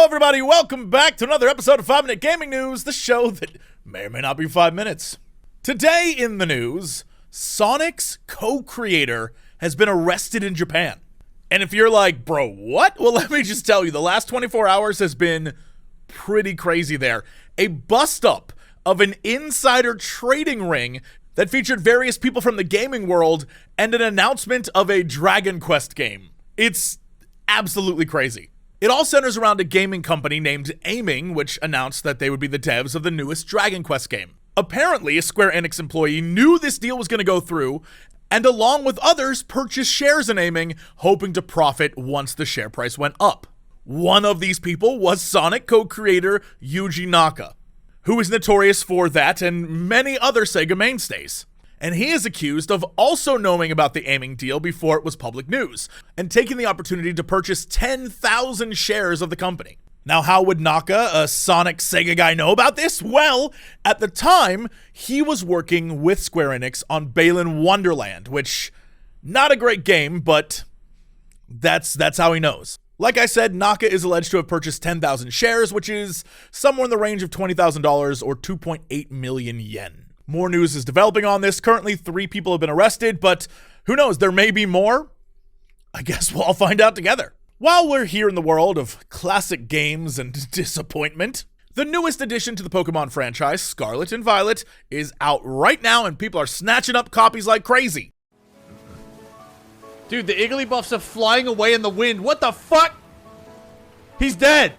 everybody, welcome back to another episode of 5 Minute Gaming News, the show that may or may not be 5 minutes. Today in the news, Sonic's co-creator has been arrested in Japan. And if you're like, bro, what? Well, let me just tell you, the last 24 hours has been pretty crazy there. A bust-up of an insider trading ring that featured various people from the gaming world and an announcement of a Dragon Quest game. It's absolutely crazy. It all centers around a gaming company named Aiming, which announced that they would be the devs of the newest Dragon Quest game. Apparently, a Square Enix employee knew this deal was going to go through, and along with others, purchased shares in Aiming, hoping to profit once the share price went up. One of these people was Sonic co-creator Yuji Naka, who is notorious for that and many other Sega mainstays. And he is accused of also knowing about the Aiming deal before it was public news, and taking the opportunity to purchase 10,000 shares of the company. Now, how would Naka, a Sonic Sega guy, know about this? Well, at the time, he was working with Square Enix on Balan Wonderland, which, not a great game, but that's how he knows. Like I said, Naka is alleged to have purchased 10,000 shares, which is somewhere in the range of $20,000 or 2.8 million yen. More news is developing on this. Currently, 3 people have been arrested, but who knows, there may be more. I guess we'll all find out together. While we're here in the world of classic games and disappointment, the newest addition to the Pokemon franchise, Scarlet and Violet, is out right now and people are snatching up copies like crazy. Dude, the Igglybuffs are flying away in the wind. What the fuck? He's dead.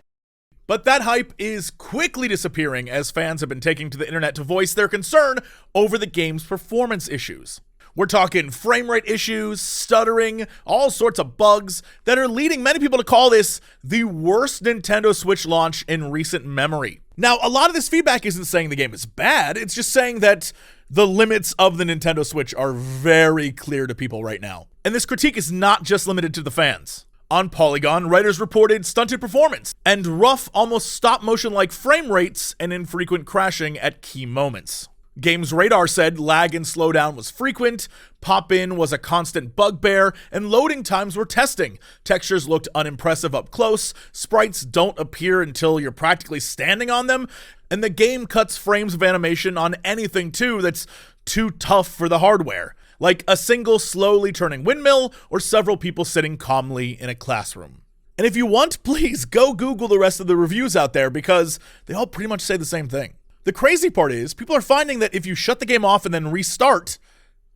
But that hype is quickly disappearing as fans have been taking to the internet to voice their concern over the game's performance issues. We're talking frame rate issues, stuttering, all sorts of bugs that are leading many people to call this the worst Nintendo Switch launch in recent memory. Now, a lot of this feedback isn't saying the game is bad, it's just saying that the limits of the Nintendo Switch are very clear to people right now. And this critique is not just limited to the fans. On Polygon, writers reported stunted performance and rough, almost stop-motion-like frame rates and infrequent crashing at key moments. Games Radar said lag and slowdown was frequent, pop-in was a constant bugbear, and loading times were testing. Textures looked unimpressive up close, sprites don't appear until you're practically standing on them, and the game cuts frames of animation on anything too that's too tough for the hardware, like a single slowly turning windmill or several people sitting calmly in a classroom. And if you want, please go Google the rest of the reviews out there because they all pretty much say the same thing. The crazy part is, people are finding that if you shut the game off and then restart,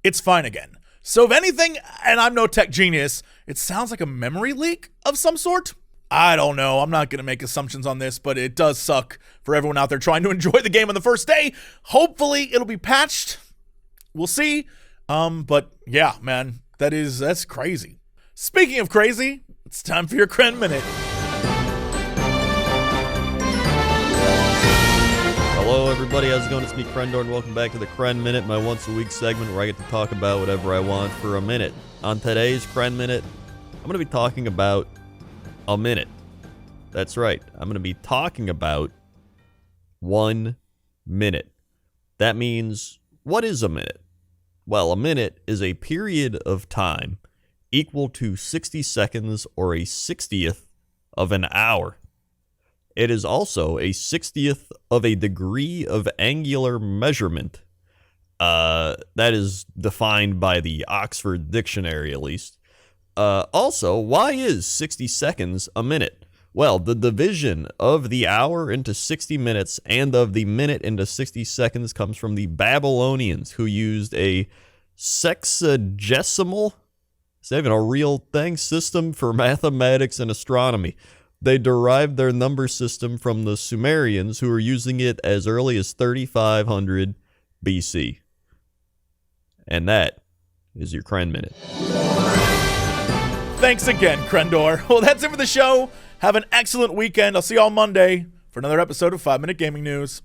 it's fine again. So if anything, and I'm no tech genius, it sounds like a memory leak of some sort. I don't know, I'm not going to make assumptions on this, but it does suck for everyone out there trying to enjoy the game on the first day. Hopefully it'll be patched. We'll see. But yeah, man, that's crazy. Speaking of crazy, it's time for your Cren Minute. Hello everybody, how's it going? It's me, Crendor, and welcome back to the Cren Minute, my once-a-week segment where I get to talk about whatever I want for a minute. On today's Cren Minute, I'm going to be talking about a minute. That's right, I'm going to be talking about 1 minute. That means, what is a minute? Well, a minute is a period of time equal to 60 seconds or a 60th of an hour. It is also a 60th of a degree of angular measurement. That is defined by the Oxford Dictionary, at least. Also, why is 60 seconds a minute? Well, the division of the hour into 60 minutes and of the minute into 60 seconds comes from the Babylonians, who used a sexagesimal, is that even a real thing, system for mathematics and astronomy. They derived their number system from the Sumerians, who were using it as early as 3500 BC. And that is your Cren Minute. Thanks again, Crendor. Well, that's it for the show. Have an excellent weekend. I'll see you all Monday for another episode of 5 Minute Gaming News.